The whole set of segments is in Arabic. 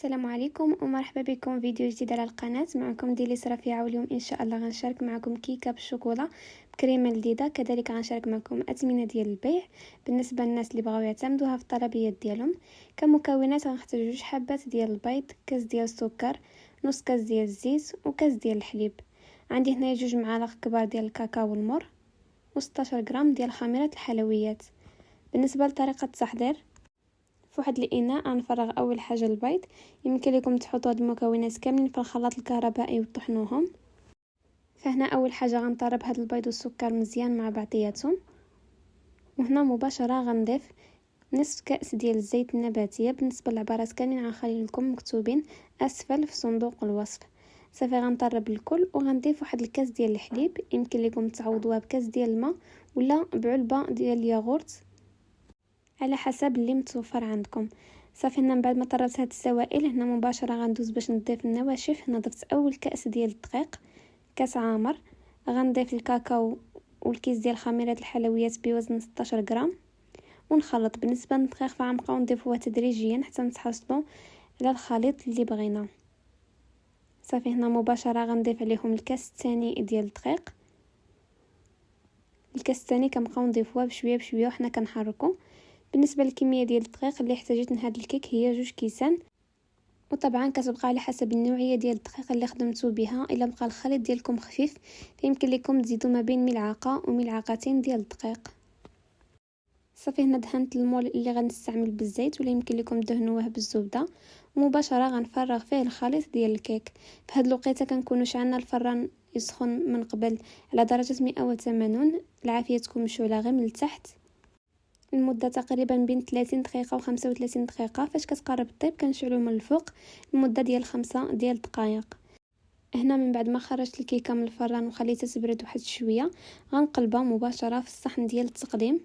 السلام عليكم ومرحبا بكم فيديو جديد على القناه. معكم ديليس رفيعه، واليوم ان شاء الله غنشارك معكم كيكه بالشوكولا بكريمه لذيذه. كذلك غنشارك معكم اثمنه ديال البيع بالنسبه للناس اللي بغاو يعتمدوها في الطلبيات ديالهم. كمكونات غنحتاج 2 حبات ديال البيض، كاس ديال السكر، نص كاس ديال الزيت وكاس ديال الحليب. عندي هنا 2 معالق كبار ديال الكاكاو والمر و16 غرام ديال خميره الحلويات. بالنسبه لطريقه التحضير، في واحد الاناء غنفرغ اول حاجه البيض. يمكن لكم تحطوا هاد المكونات كاملين في الخلاط الكهربائي وتطحنوهم. فهنا اول حاجه غنطرب هاد البيض والسكر مزيان مع بعضياتهم، وهنا مباشره غنضيف نصف كاس ديال الزيت النباتيه. بالنسبه للعبارات كاملين غنخلي لكم مكتوبين اسفل في صندوق الوصف. صافي غنطرب الكل وغنضيف واحد الكاس ديال الحليب. يمكن لكم تعوضوها بكاس ديال الماء ولا بعلبه ديال الياغورت على حسب اللي متوفر عندكم. صافي هنا من بعد ما طربت هاد السوائل، هنا مباشره غندوز باش نضيف النواشف. هنا ضفت اول كاس ديال الدقيق، كاس عامر. غنضيف الكاكاو والكيس ديال خميره الحلويات بوزن 16 غرام ونخلط. بالنسبه للدقيق فغنبقاو نضيفوها تدريجيا حتى نتحصلوا على الخليط اللي بغينا. صافي هنا مباشره غنضيف عليهم الكاس الثاني ديال الدقيق. الكاس الثاني كنبقاو نضيفوها بشويه بشويه وحنا كنحركو. بالنسبه للكميه ديال الدقيق اللي احتاجت لهاد الكيك هي 2 كيسان، وطبعا كتبقى على حسب النوعيه ديال الدقيق اللي خدمتو بها. الا بقى الخليط ديالكم خفيف فيمكن لكم تزيدوا ما بين ملعقه وملعقتين ديال الدقيق. صافي هنا دهنت المول اللي غنستعمل بالزيت، ولا يمكن لكم دهنوه بالزبده، ومباشره غنفرغ فيه الخليط ديال الكيك. في هاد الوقيته كنكونوا شعلنا الفران يسخن من قبل على درجه 180. العافيه تكون مشعوله غير من التحت المده تقريبا بين 30 دقيقه و 35 دقيقه. فاش كتقرب الطيب كنشعلو من الفوق المده ديال 5 دقائق. هنا من بعد ما خرجت الكيكه من الفران وخليتها تبرد واحد شويه، غنقلبها مباشره في الصحن ديال التقديم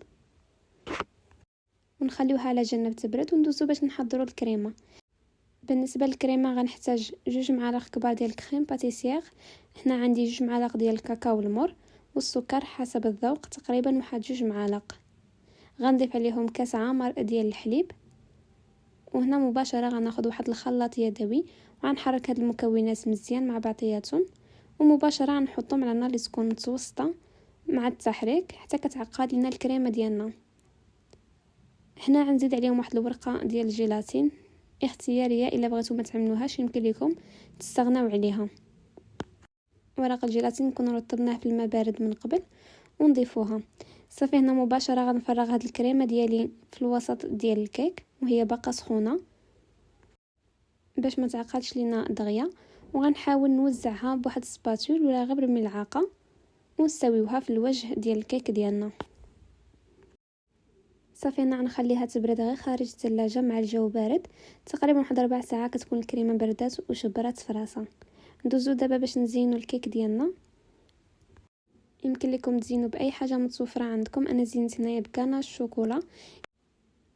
ونخليوها على جنب تبرد، وندوزو باش نحضروا الكريمه. بالنسبه للكريمه غنحتاج 2 معالق كبار ديال الكريم باتيسير. هنا عندي 2 معالق ديال الكاكاو والمر والسكر حسب الذوق، تقريبا واحد 2 معالق. غنضيف عليهم كاس عامر ديال الحليب، وهنا مباشره غناخذ واحد الخلاط يدوي وغنحرك هاد المكونات مزيان مع بعضياتهم، ومباشره غنحطهم على النار اللي تكون متوسطه مع التحريك حتى كتعقد لنا الكريمه ديالنا. هنا غنزيد عليهم واحد الورقه ديال الجيلاتين اختياريه، الا بغيتو ما تعملوهاش يمكن لكم تستغناو عليها. ورق الجيلاتين نكون رطبناه في الماء بارد من قبل ونضيفوها. صافي هنا مباشره غنفرغ هاد الكريمه ديالي في الوسط ديال الكيك وهي باقا سخونه باش ما تعقلش لينا دغيا، وغنحاول نوزعها بواحد السباتول ولا غير بالملعقه ونسويوها في الوجه ديال الكيك ديالنا. صافي هنا غنخليها تبرد غير خارج الثلاجه مع الجو بارد، تقريبا واحد 4 ساعات كتكون الكريمه بردات وشبرات في راسها. ندوزو دابا باش نزينوا الكيك ديالنا. يمكن لكم تزينوا باي حاجه متوفره عندكم. انا زينت هنايا بكاناج الشوكولا،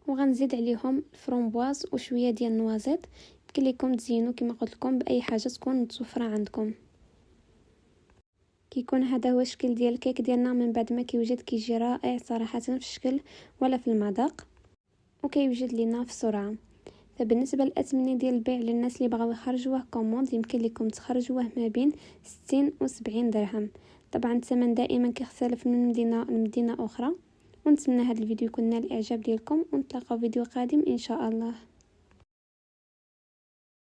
وغنزيد عليهم الفرومبواز وشويه ديال النوازيط. يمكن لكم تزينوا كما قلت لكم باي حاجه تكون متوفره عندكم. كيكون هذا هو الشكل ديال الكيك ديالنا. من بعد ما كيوجد كيجي رائع صراحه في الشكل ولا في المذاق، وكيوجد لنا في السرعه. فبالنسبه للاثمنه ديال البيع للناس اللي بغاو يخرجوه كوموند، يمكن لكم تخرجوه ما بين 60 و 70 درهم. طبعا الثمن دائما كيختلف من مدينه لمدينه اخرى. ونتمنى هذا الفيديو يكون نال الاعجاب ديالكم، ونتلاقاو فيديو قادم ان شاء الله.